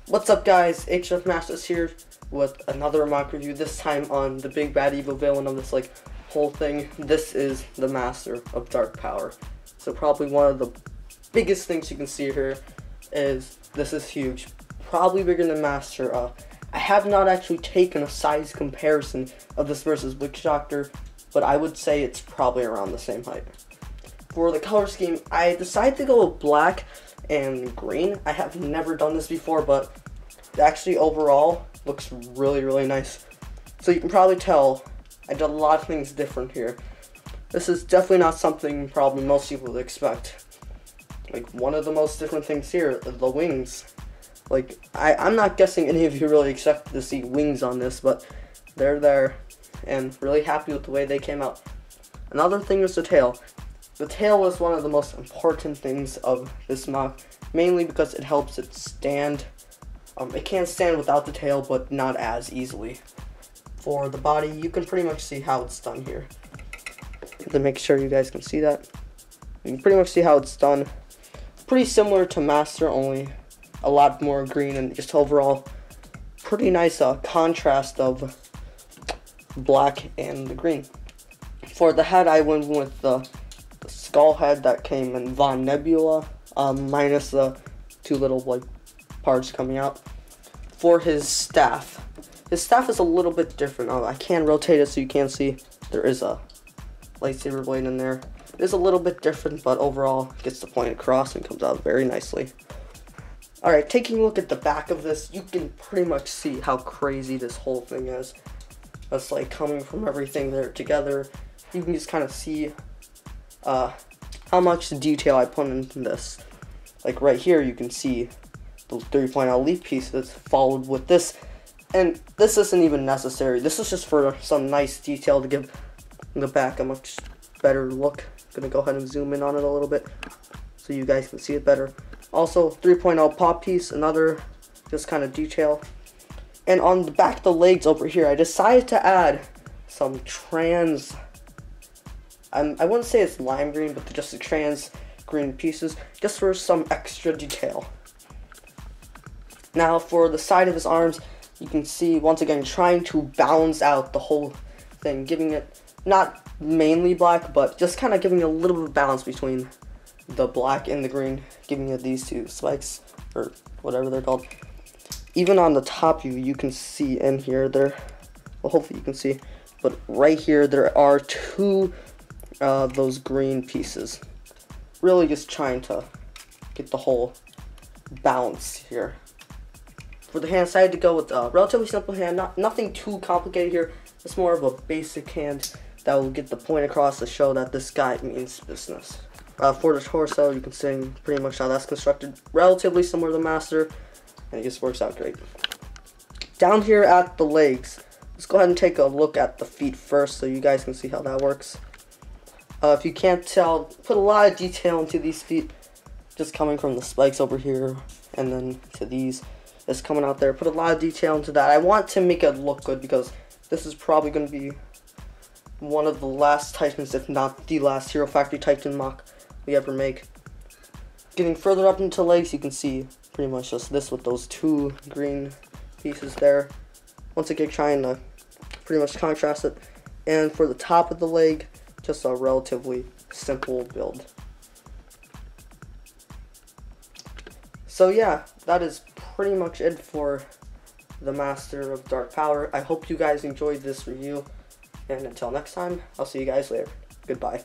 What's up guys, Hfmasters here with another mock review, this time on the big bad evil villain of this whole thing. This is the Master of Dark Power. So probably one of the biggest things you can see here is this is huge. Probably bigger than Master. I have not actually taken a size comparison of this versus Witch Doctor, but I would say it's probably around the same height. For the color scheme, I decided to go with black and green. I have never done this before, but actually overall looks really nice. So you can probably tell I did a lot of things different here. This is definitely not something probably most people would expect. Like, one of the most different things here, the wings. Like, I'm not guessing any of you really expected to see wings on this, but they're there, and really happy with the way they came out. Another thing is the tail. The tail was one of the most important things of this mock, mainly because it helps it stand. It can stand without the tail, but not as easily. For the body, you can pretty much see how it's done here. To make sure you guys can see that. You can pretty much see how it's done. Pretty similar to Master, only a lot more green, and just overall pretty nice contrast of black and the green. For the head, I went with the skull head that came in Von Nebula, minus the two little parts coming out. For his staff is a little bit different. I can rotate it so you can see there is a lightsaber blade in there. It is a little bit different, but overall gets the point across and comes out very nicely. Alright, taking a look at the back of this, you can pretty much see how crazy this whole thing is. That's like coming from everything there together. You can just kind of see how much detail I put into this. Like right here, you can see the 3.0 leaf pieces followed with this, and this isn't even necessary. This is just for some nice detail to give the back a much better look. Gonna go ahead and zoom in on it a little bit so you guys can see it better. Also, 3.0 pop piece, another just kind of detail. And on the back of the legs over here, I decided to add some trans, I wouldn't say it's lime green, but just the trans green pieces, just for some extra detail. Now for the side of his arms, you can see once again trying to balance out the whole thing, giving it not mainly black, but just kind of giving a little bit of balance between the black and the green, giving it these two spikes, or whatever they're called. Even on the top view, you can see in here there, well, hopefully you can see, but right here there are two those green pieces. Really just trying to get the whole balance here. For the hand, I decided to go with a relatively simple hand, nothing too complicated here. It's more of a basic hand that will get the point across to show that this guy means business. For the torso, you can see pretty much how that's constructed. Relatively similar to Master, and it just works out great. Down here at the legs, let's go ahead and take a look at the feet first so you guys can see how that works. If you can't tell, put a lot of detail into these feet, just coming from the spikes over here, and then to these. It's coming out there. Put a lot of detail into that. I want to make it look good because this is probably going to be one of the last Titans, if not the last Hero Factory Titan mock we ever make. Getting further up into legs, you can see pretty much just this with those two green pieces there. Once again, trying to pretty much contrast it. And for the top of the leg, just a relatively simple build. So yeah, that is pretty much it for the Master of Dark Power. I hope you guys enjoyed this review, and until next time, I'll see you guys later. Goodbye.